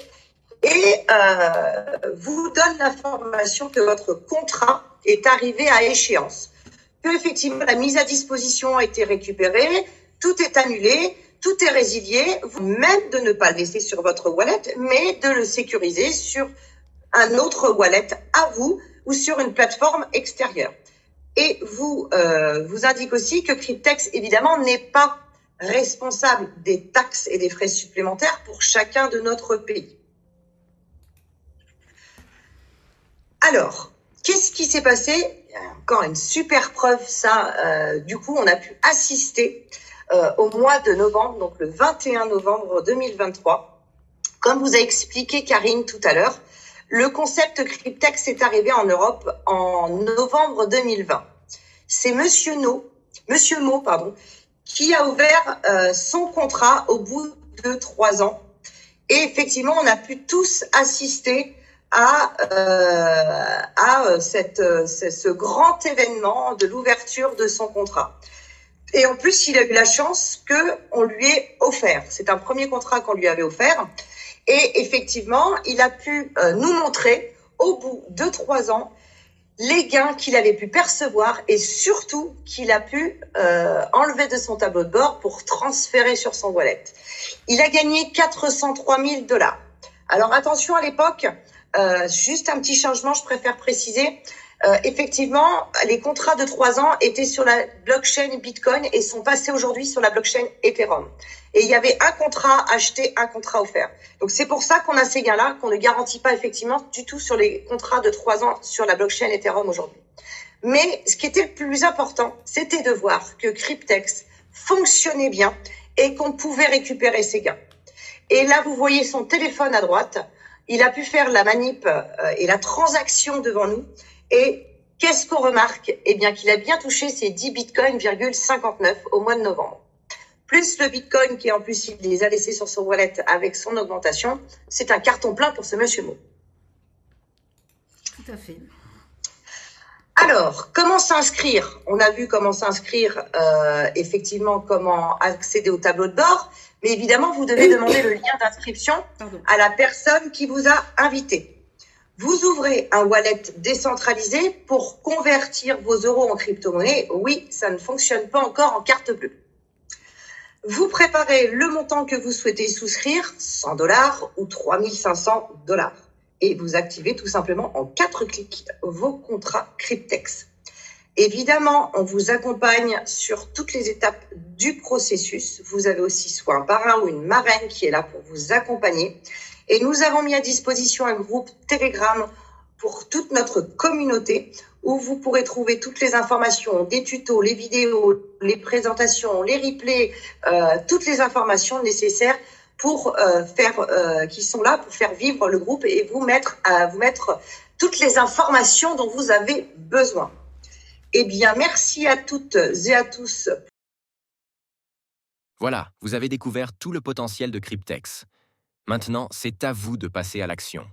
et vous donne l'information que votre contrat est arrivé à échéance. Que effectivement, la mise à disposition a été récupérée, tout est annulé, tout est résilié, même de ne pas le laisser sur votre wallet, mais de le sécuriser sur un autre wallet à vous ou sur une plateforme extérieure. Et vous indique aussi que Cryptex, évidemment, n'est pas responsable des taxes et des frais supplémentaires pour chacun de notre pays. Alors, qu'est-ce qui s'est passé? Encore une super preuve, ça. Du coup, on a pu assister au mois de novembre, donc le 21 novembre 2023. Comme vous a expliqué Karine tout à l'heure, le concept Cryptex est arrivé en Europe en novembre 2020. C'est Monsieur Mo, qui a ouvert son contrat au bout de 3 ans. Et effectivement, on a pu tous assister à ce grand événement de l'ouverture de son contrat. Et en plus, il a eu la chance qu'on lui ait offert. C'est un premier contrat qu'on lui avait offert. Et effectivement, il a pu nous montrer, au bout de 3 ans, les gains qu'il avait pu percevoir et surtout qu'il a pu enlever de son tableau de bord pour transférer sur son wallet. Il a gagné 403 000 $. Alors attention à l'époque, juste un petit changement, je préfère préciser. Effectivement, les contrats de 3 ans étaient sur la blockchain Bitcoin et sont passés aujourd'hui sur la blockchain Ethereum. Et il y avait un contrat acheté, un contrat offert. Donc c'est pour ça qu'on a ces gains-là, qu'on ne garantit pas effectivement du tout sur les contrats de 3 ans sur la blockchain Ethereum aujourd'hui. Mais ce qui était le plus important, c'était de voir que Cryptex fonctionnait bien et qu'on pouvait récupérer ses gains. Et là, vous voyez son téléphone à droite. Il a pu faire la manip et la transaction devant nous. Et qu'est-ce qu'on remarque? Eh bien, qu'il a bien touché ses 10 bitcoins,59 au mois de novembre. Plus le bitcoin qui, en plus, il les a laissés sur son wallet avec son augmentation. C'est un carton plein pour ce monsieur Mo. Tout à fait. Alors, comment s'inscrire? On a vu comment s'inscrire, effectivement, comment accéder au tableau de bord. Mais évidemment, vous devez demander le lien d'inscription à la personne qui vous a invité. Vous ouvrez un wallet décentralisé pour convertir vos euros en crypto-monnaie. Oui, ça ne fonctionne pas encore en carte bleue. Vous préparez le montant que vous souhaitez souscrire, 100 $ ou 3500 $. Et vous activez tout simplement en 4 clics vos contrats Cryptex. Évidemment, on vous accompagne sur toutes les étapes du processus. Vous avez aussi soit un parrain ou une marraine qui est là pour vous accompagner. Et nous avons mis à disposition un groupe Telegram pour toute notre communauté où vous pourrez trouver toutes les informations, des tutos, les vidéos, les présentations, les replays, toutes les informations nécessaires pour qui sont là pour faire vivre le groupe et vous mettre toutes les informations dont vous avez besoin. Eh bien, merci à toutes et à tous. Voilà, vous avez découvert tout le potentiel de Cryptex. Maintenant, c'est à vous de passer à l'action.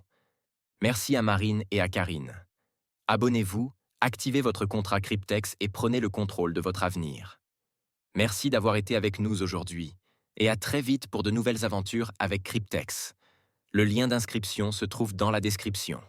Merci à Marine et à Karine. Abonnez-vous, activez votre contrat Cryptex et prenez le contrôle de votre avenir. Merci d'avoir été avec nous aujourd'hui et à très vite pour de nouvelles aventures avec Cryptex. Le lien d'inscription se trouve dans la description.